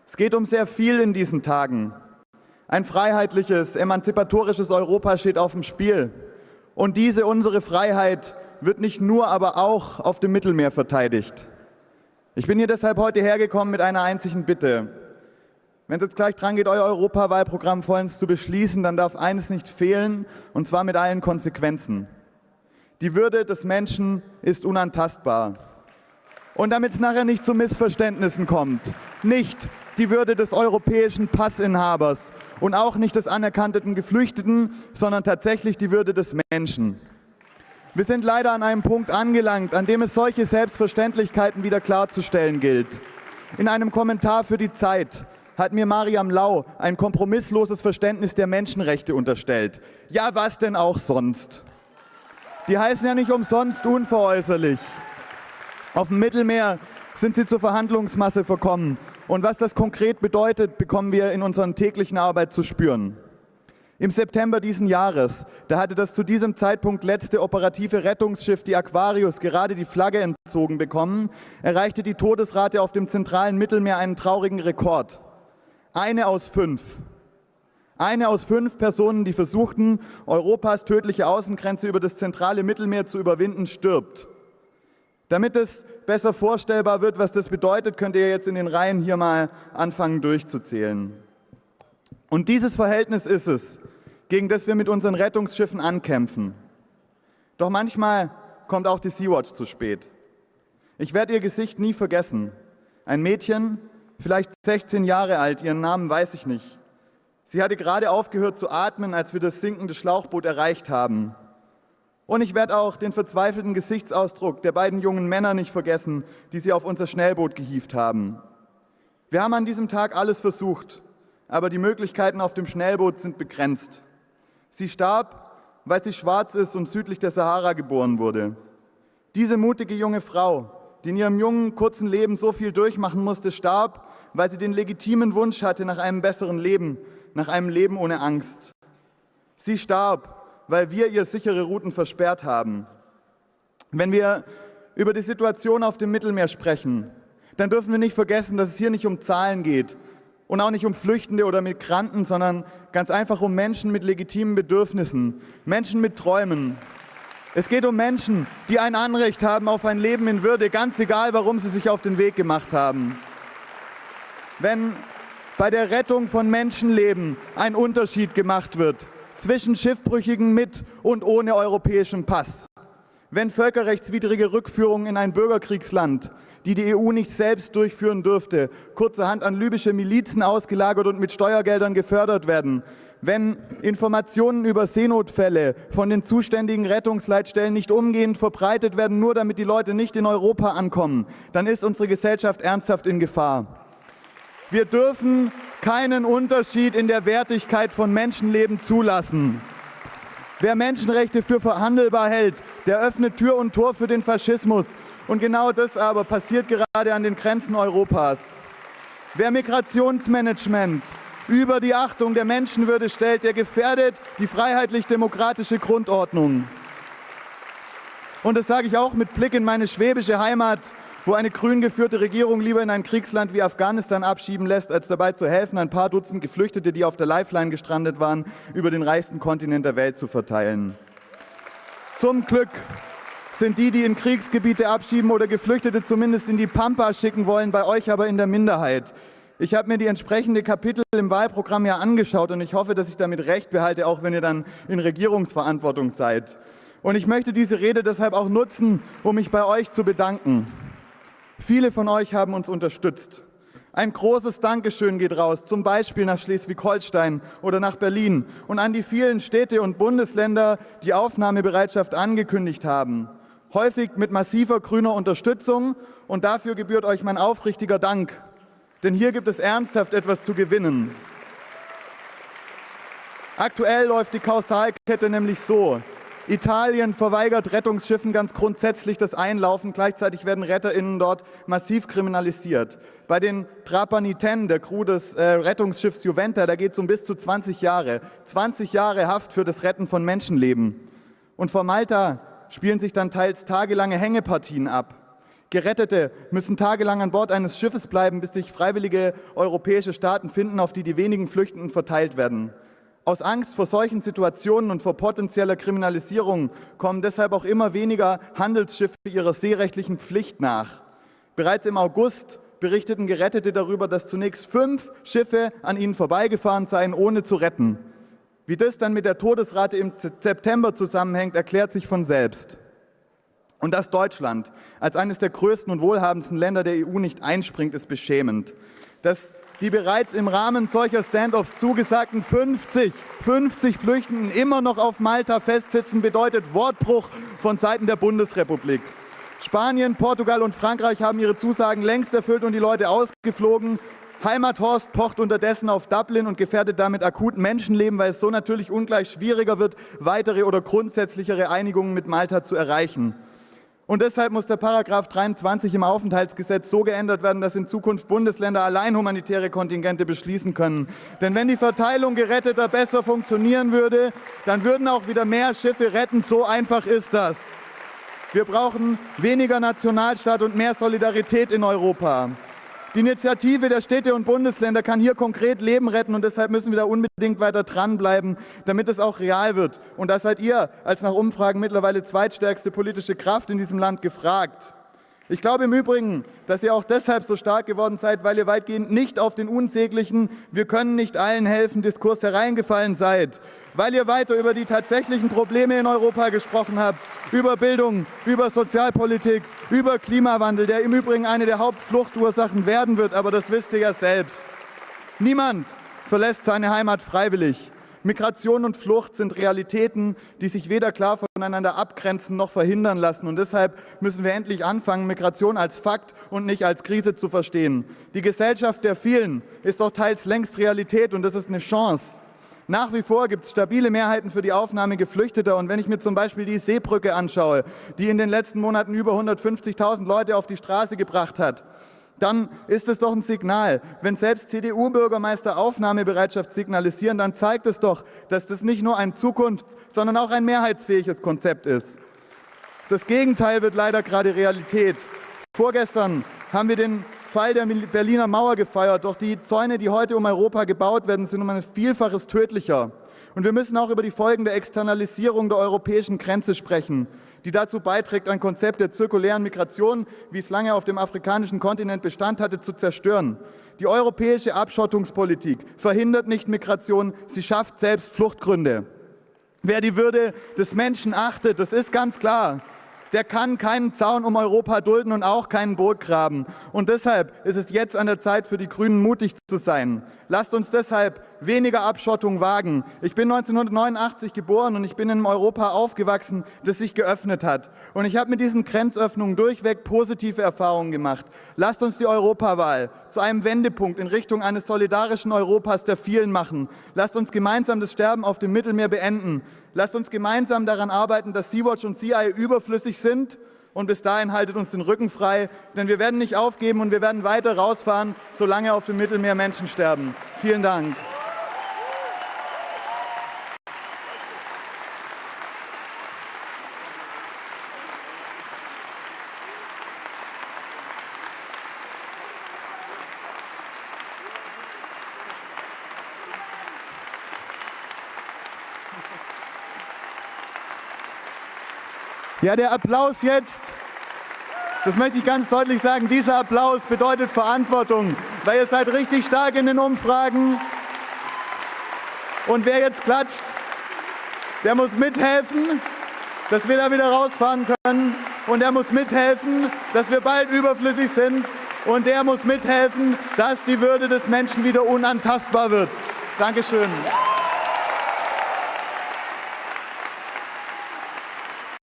Es geht um sehr viel in diesen Tagen. Ein freiheitliches, emanzipatorisches Europa steht auf dem Spiel. Und diese unsere Freiheit wird nicht nur, aber auch auf dem Mittelmeer verteidigt. Ich bin hier deshalb heute hergekommen mit einer einzigen Bitte. Wenn es jetzt gleich dran geht, euer Europawahlprogramm vollends zu beschließen, dann darf eines nicht fehlen, und zwar mit allen Konsequenzen. Die Würde des Menschen ist unantastbar. Und damit es nachher nicht zu Missverständnissen kommt, nicht die Würde des europäischen Passinhabers und auch nicht des anerkannten Geflüchteten, sondern tatsächlich die Würde des Menschen. Wir sind leider an einem Punkt angelangt, an dem es solche Selbstverständlichkeiten wieder klarzustellen gilt. In einem Kommentar für die Zeit hat mir Mariam Lau ein kompromissloses Verständnis der Menschenrechte unterstellt. Ja, was denn auch sonst? Die heißen ja nicht umsonst unveräußerlich. Auf dem Mittelmeer sind sie zur Verhandlungsmasse verkommen. Und was das konkret bedeutet, bekommen wir in unserer täglichen Arbeit zu spüren. Im September diesen Jahres, da hatte das zu diesem Zeitpunkt letzte operative Rettungsschiff, die Aquarius, gerade die Flagge entzogen bekommen, erreichte die Todesrate auf dem zentralen Mittelmeer einen traurigen Rekord. Eine aus fünf Personen, die versuchten, Europas tödliche Außengrenze über das zentrale Mittelmeer zu überwinden, stirbt. Damit es besser vorstellbar wird, was das bedeutet, könnt ihr jetzt in den Reihen hier mal anfangen durchzuzählen. Und dieses Verhältnis ist es, gegen das wir mit unseren Rettungsschiffen ankämpfen. Doch manchmal kommt auch die Sea-Watch zu spät. Ich werde ihr Gesicht nie vergessen. Ein Mädchen, vielleicht 16 Jahre alt, ihren Namen weiß ich nicht. Sie hatte gerade aufgehört zu atmen, als wir das sinkende Schlauchboot erreicht haben. Und ich werde auch den verzweifelten Gesichtsausdruck der beiden jungen Männer nicht vergessen, die sie auf unser Schnellboot gehievt haben. Wir haben an diesem Tag alles versucht, aber die Möglichkeiten auf dem Schnellboot sind begrenzt. Sie starb, weil sie schwarz ist und südlich der Sahara geboren wurde. Diese mutige junge Frau, die in ihrem jungen, kurzen Leben so viel durchmachen musste, starb, weil sie den legitimen Wunsch hatte nach einem besseren Leben, nach einem Leben ohne Angst. Sie starb, weil wir ihr sichere Routen versperrt haben. Wenn wir über die Situation auf dem Mittelmeer sprechen, dann dürfen wir nicht vergessen, dass es hier nicht um Zahlen geht und auch nicht um Flüchtende oder Migranten, sondern ganz einfach um Menschen mit legitimen Bedürfnissen, Menschen mit Träumen. Es geht um Menschen, die ein Anrecht haben auf ein Leben in Würde, ganz egal, warum sie sich auf den Weg gemacht haben. Wenn bei der Rettung von Menschenleben ein Unterschied gemacht wird zwischen Schiffbrüchigen mit und ohne europäischem Pass, wenn völkerrechtswidrige Rückführungen in ein Bürgerkriegsland, die die EU nicht selbst durchführen dürfte, kurzerhand an libysche Milizen ausgelagert und mit Steuergeldern gefördert werden, wenn Informationen über Seenotfälle von den zuständigen Rettungsleitstellen nicht umgehend verbreitet werden, nur damit die Leute nicht in Europa ankommen, dann ist unsere Gesellschaft ernsthaft in Gefahr. Wir dürfen keinen Unterschied in der Wertigkeit von Menschenleben zulassen. Wer Menschenrechte für verhandelbar hält, der öffnet Tür und Tor für den Faschismus. Und genau das aber passiert gerade an den Grenzen Europas. Wer Migrationsmanagement über die Achtung der Menschenwürde stellt, der gefährdet die freiheitlich-demokratische Grundordnung. Und das sage ich auch mit Blick in meine schwäbische Heimat, wo eine grün geführte Regierung lieber in ein Kriegsland wie Afghanistan abschieben lässt, als dabei zu helfen, ein paar Dutzend Geflüchtete, die auf der Lifeline gestrandet waren, über den reichsten Kontinent der Welt zu verteilen. Zum Glück sind die in Kriegsgebiete abschieben oder Geflüchtete zumindest in die Pampa schicken wollen, bei euch aber in der Minderheit. Ich habe mir die entsprechende Kapitel im Wahlprogramm ja angeschaut und ich hoffe, dass ich damit Recht behalte, auch wenn ihr dann in Regierungsverantwortung seid. Und ich möchte diese Rede deshalb auch nutzen, um mich bei euch zu bedanken. Viele von euch haben uns unterstützt. Ein großes Dankeschön geht raus, zum Beispiel nach Schleswig-Holstein oder nach Berlin und an die vielen Städte und Bundesländer, die Aufnahmebereitschaft angekündigt haben. Häufig mit massiver grüner Unterstützung und dafür gebührt euch mein aufrichtiger Dank. Denn hier gibt es ernsthaft etwas zu gewinnen. Aktuell läuft die Kausalkette nämlich so. Italien verweigert Rettungsschiffen ganz grundsätzlich das Einlaufen. Gleichzeitig werden RetterInnen dort massiv kriminalisiert. Bei den Trapani 10, der Crew des Rettungsschiffs Juventa, da geht es um bis zu 20 Jahre. 20 Jahre Haft für das Retten von Menschenleben. Und vor Malta spielen sich dann teils tagelange Hängepartien ab. Gerettete müssen tagelang an Bord eines Schiffes bleiben, bis sich freiwillige europäische Staaten finden, auf die die wenigen Flüchtenden verteilt werden. Aus Angst vor solchen Situationen und vor potenzieller Kriminalisierung kommen deshalb auch immer weniger Handelsschiffe ihrer seerechtlichen Pflicht nach. Bereits im August berichteten Gerettete darüber, dass zunächst 5 Schiffe an ihnen vorbeigefahren seien, ohne zu retten. Wie das dann mit der Todesrate im September zusammenhängt, erklärt sich von selbst. Und dass Deutschland als eines der größten und wohlhabendsten Länder der EU nicht einspringt, ist beschämend. Dass die bereits im Rahmen solcher Standoffs zugesagten 50 Flüchtenden immer noch auf Malta festsitzen, bedeutet Wortbruch von Seiten der Bundesrepublik. Spanien, Portugal und Frankreich haben ihre Zusagen längst erfüllt und die Leute ausgeflogen. Heimathorst pocht unterdessen auf Dublin und gefährdet damit akut Menschenleben, weil es so natürlich ungleich schwieriger wird, weitere oder grundsätzlichere Einigungen mit Malta zu erreichen. Und deshalb muss der Paragraph 23 im Aufenthaltsgesetz so geändert werden, dass in Zukunft Bundesländer allein humanitäre Kontingente beschließen können. Denn wenn die Verteilung Geretteter besser funktionieren würde, dann würden auch wieder mehr Schiffe retten. So einfach ist das. Wir brauchen weniger Nationalstaat und mehr Solidarität in Europa. Die Initiative der Städte und Bundesländer kann hier konkret Leben retten und deshalb müssen wir da unbedingt weiter dranbleiben, damit es auch real wird. Und da seid ihr als nach Umfragen mittlerweile zweitstärkste politische Kraft in diesem Land gefragt. Ich glaube im Übrigen, dass ihr auch deshalb so stark geworden seid, weil ihr weitgehend nicht auf den unsäglichen "Wir können nicht allen helfen" Diskurs hereingefallen seid. Weil ihr weiter über die tatsächlichen Probleme in Europa gesprochen habt, über Bildung, über Sozialpolitik, über Klimawandel, der im Übrigen eine der Hauptfluchtursachen werden wird, aber das wisst ihr ja selbst. Niemand verlässt seine Heimat freiwillig. Migration und Flucht sind Realitäten, die sich weder klar voneinander abgrenzen noch verhindern lassen. Und deshalb müssen wir endlich anfangen, Migration als Fakt und nicht als Krise zu verstehen. Die Gesellschaft der Vielen ist doch teils längst Realität und das ist eine Chance. Nach wie vor gibt es stabile Mehrheiten für die Aufnahme Geflüchteter. Und wenn ich mir zum Beispiel die Seebrücke anschaue, die in den letzten Monaten über 150.000 Leute auf die Straße gebracht hat, dann ist es doch ein Signal. Wenn selbst CDU-Bürgermeister Aufnahmebereitschaft signalisieren, dann zeigt es doch, dass das nicht nur ein zukunfts-, sondern auch ein mehrheitsfähiges Konzept ist. Das Gegenteil wird leider gerade Realität. Vorgestern haben wir den Fall der Berliner Mauer gefeiert, doch die Zäune, die heute um Europa gebaut werden, sind um ein Vielfaches tödlicher. Und wir müssen auch über die Folgen der Externalisierung der europäischen Grenze sprechen, die dazu beiträgt, ein Konzept der zirkulären Migration, wie es lange auf dem afrikanischen Kontinent Bestand hatte, zu zerstören. Die europäische Abschottungspolitik verhindert nicht Migration, sie schafft selbst Fluchtgründe. Wer die Würde des Menschen achtet, das ist ganz klar, der kann keinen Zaun um Europa dulden und auch keinen Burggraben. Und deshalb ist es jetzt an der Zeit für die Grünen, mutig zu sein. Lasst uns deshalb weniger Abschottung wagen. Ich bin 1989 geboren und ich bin in einem Europa aufgewachsen, das sich geöffnet hat. Und ich habe mit diesen Grenzöffnungen durchweg positive Erfahrungen gemacht. Lasst uns die Europawahl zu einem Wendepunkt in Richtung eines solidarischen Europas der vielen machen. Lasst uns gemeinsam das Sterben auf dem Mittelmeer beenden. Lasst uns gemeinsam daran arbeiten, dass Sea-Watch und Sea Eye überflüssig sind. Und bis dahin haltet uns den Rücken frei, denn wir werden nicht aufgeben und wir werden weiter rausfahren, solange auf dem Mittelmeer Menschen sterben. Vielen Dank. Ja, der Applaus jetzt, das möchte ich ganz deutlich sagen, dieser Applaus bedeutet Verantwortung, weil ihr seid richtig stark in den Umfragen. Und wer jetzt klatscht, der muss mithelfen, dass wir da wieder rausfahren können. Und der muss mithelfen, dass wir bald überflüssig sind. Und der muss mithelfen, dass die Würde des Menschen wieder unantastbar wird. Dankeschön.